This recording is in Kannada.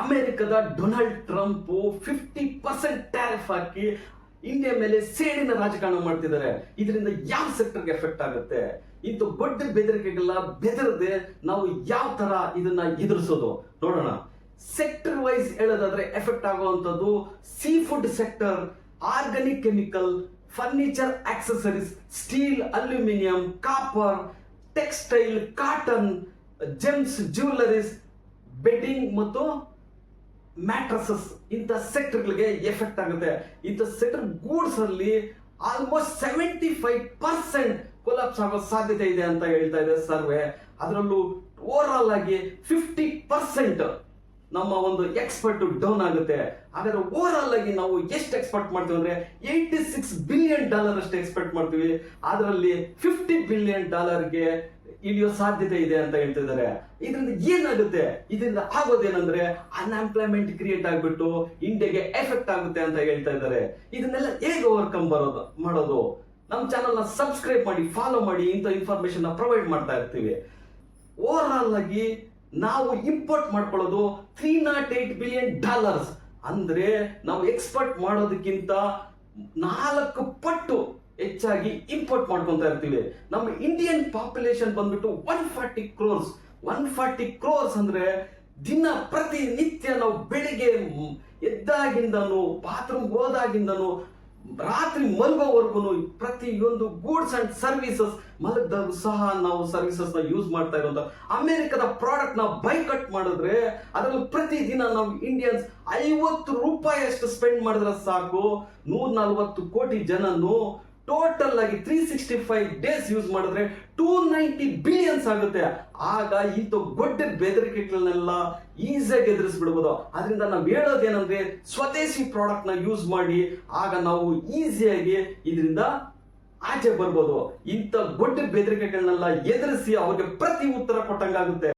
ಅಮೆರಿಕದ Donald Trump 50% tariff hockey India ಮೇಲೆ ಸೇಡಿನ ರಾಜಕಾರಣ ಮಾಡ್ತಿದ್ದಾರೆ. ಇದರಿಂದ ಯಾವ ಸೆಕ್ಟರ್ಗೆ ಎಫೆಕ್ಟ್ ಆಗುತ್ತೆ? ಇಂಥ ದೊಡ್ಡ ಬೆದರಿಕೆಗೆಲ್ಲ ಬೆದರದೆ ನಾವು ಯಾವ ತರ ಇದನ್ನ ಎದುರಿಸೋದು ನೋಡೋಣ. ಸೆಕ್ಟರ್ ವೈಸ್ ಹೇಳೋದಾದ್ರೆ ಎಫೆಕ್ಟ್ ಆಗುವಂತದ್ದು sea food sector, organic chemical, furniture accessories, steel, aluminium, copper, textile, cotton, gems, jewelleries, bedding ಮತ್ತು ಮ್ಯಾಟ್ರಸಸ್ ಇಂಥ ಸೆಕ್ಟರ್ಗಳಿಗೆ ಎಫೆಕ್ಟ್ ಆಗುತ್ತೆ. ಇಂಥ ಸೆಕ್ಟರ್ ಗೂಡ್ಸ್ ಅಲ್ಲಿ ಆಲ್ಮೋಸ್ಟ್ 75% ಕೊಲಾಪ್ಸ್ ಆಗೋ ಸಾಧ್ಯತೆ ಇದೆ ಅಂತ ಹೇಳ್ತಾ ಇದೆ ಸರ್ವೆ. ಅದರಲ್ಲೂ ಓವರ್ ಆಲ್ ಆಗಿ 50% ನಮ್ಮ ಒಂದು ಎಕ್ಸ್ಪರ್ಟ್ ಡೌನ್ ಆಗುತ್ತೆ. ಹಾಗಾದ್ರೆ ಓವರ್ ಆಲ್ ಆಗಿ ನಾವು ಎಷ್ಟು ಎಕ್ಸ್ಪೆಕ್ಟ್ ಮಾಡ್ತೀವಿ ಅಂದ್ರೆ $86 ಬಿಲಿಯನ್ ಅಷ್ಟು ಎಕ್ಸ್ಪೆಕ್ಟ್ ಮಾಡ್ತೀವಿ. ಅದರಲ್ಲಿ $50 ಬಿಲಿಯನ್ ಇಳಿಯೋ ಸಾಧ್ಯತೆ ಇದೆ ಅಂತ ಹೇಳ್ತಿದ್ದಾರೆ. ಇದರಿಂದ ಏನಾಗುತ್ತೆ? ಇದರಿಂದ ಆಗೋದೇನಂದ್ರೆ ಅನ್ಎಂಪ್ಲಾಯ್ಮೆಂಟ್ ಕ್ರಿಯೇಟ್ ಆಗ್ಬಿಟ್ಟು ಇಂಡಿಯಾಗೆ ಎಫೆಕ್ಟ್ ಆಗುತ್ತೆ ಅಂತ ಹೇಳ್ತಾ ಇದ್ದಾರೆ. ಇದನ್ನೆಲ್ಲ ಹೇಗೆ ಓವರ್ಕಮ್ ಮಾಡೋದು? ನಮ್ಮ ಚಾನಲ್ ನ ಸಬ್ಸ್ಕ್ರೈಬ್ ಮಾಡಿ, ಫಾಲೋ ಮಾಡಿ, ಇಂಥ ಇನ್ಫಾರ್ಮೇಶನ್ ಪ್ರೊವೈಡ್ ಮಾಡ್ತಾ ಇರ್ತೀವಿ. ಓವರ್ ಆಲ್ ಆಗಿ ನಾವು ಇಂಪೋರ್ಟ್ ಮಾಡ್ಕೊಳ್ಳೋದು $308 ಬಿಲಿಯನ್. ಅಂದ್ರೆ ನಾವು ಎಕ್ಸ್ಪೋರ್ಟ್ ಮಾಡೋದಕ್ಕಿಂತ 4 ಪಟ್ಟು ಹೆಚ್ಚಾಗಿ ಇಂಪೋರ್ಟ್ ಮಾಡ್ಕೊಂತ ಇರ್ತೀವಿ. ನಮ್ಮ ಇಂಡಿಯನ್ ಪಾಪ್ಯುಲೇಷನ್ ಬಂದ್ಬಿಟ್ಟು 140 ಕ್ರೋರ್ಸ್ ಅಂದ್ರೆ ದಿನ ಪ್ರತಿನಿತ್ಯ ನಾವು ಬೆಳಿಗ್ಗೆ ಎದ್ದಾಗಿಂದನು, ಬಾತ್ರೂಮ್ ಹೋದಾಗಿಂದನು, ರಾತ್ರಿ ಮಲಗೋವರೆಗೂ ಪ್ರತಿಯೊಂದು ಗೂಡ್ಸ್ ಅಂಡ್ ಸರ್ವಿಸಸ್, ಮಲಗದಾಗ ಸಹ ನಾವು ಸರ್ವಿಸಸ್ ನ ಯೂಸ್ ಮಾಡ್ತಾ ಇರೋದು. ಅಮೆರಿಕದ ಪ್ರಾಡಕ್ಟ್ ನಾವು ಬೈಕಟ್ ಮಾಡಿದ್ರೆ ಅದರಲ್ಲಿ ಪ್ರತಿದಿನ ನಾವು ಇಂಡಿಯನ್ಸ್ $50 ಅಷ್ಟು ಸ್ಪೆಂಡ್ ಮಾಡಿದ್ರೆ ಸಾಕು, 140 ಕೋಟಿ ಜನನು ಟೋಟಲ್ ಆಗಿ 365 ಡೇಸ್ ಯೂಸ್ ಮಾಡಿದ್ರೆ $290 ಬಿಲಿಯನ್ಸ್ ಆಗುತ್ತೆ. ಆಗ ಇಂಥ ದೊಡ್ಡ ಬೆದರಿಕೆಗಳನ್ನೆಲ್ಲ ಈಸಿಯಾಗಿ ಎದುರಿಸ್ಬಿಡ್ಬೋದು. ಅದರಿಂದ ನಾವು ಹೇಳೋದೇನಂದ್ರೆ ಸ್ವದೇಶಿ ಪ್ರಾಡಕ್ಟ್ ನ ಯೂಸ್ ಮಾಡಿ, ಆಗ ನಾವು ಈಸಿಯಾಗಿ ಇದರಿಂದ ಆಚೆ ಬರ್ಬೋದು. ಇಂಥ ದೊಡ್ಡ ಬೆದರಿಕೆಗಳನ್ನೆಲ್ಲ ಎದುರಿಸಿ ಅವ್ರಿಗೆ ಪ್ರತಿ ಉತ್ತರ ಕೊಟ್ಟಂಗಾಗುತ್ತೆ.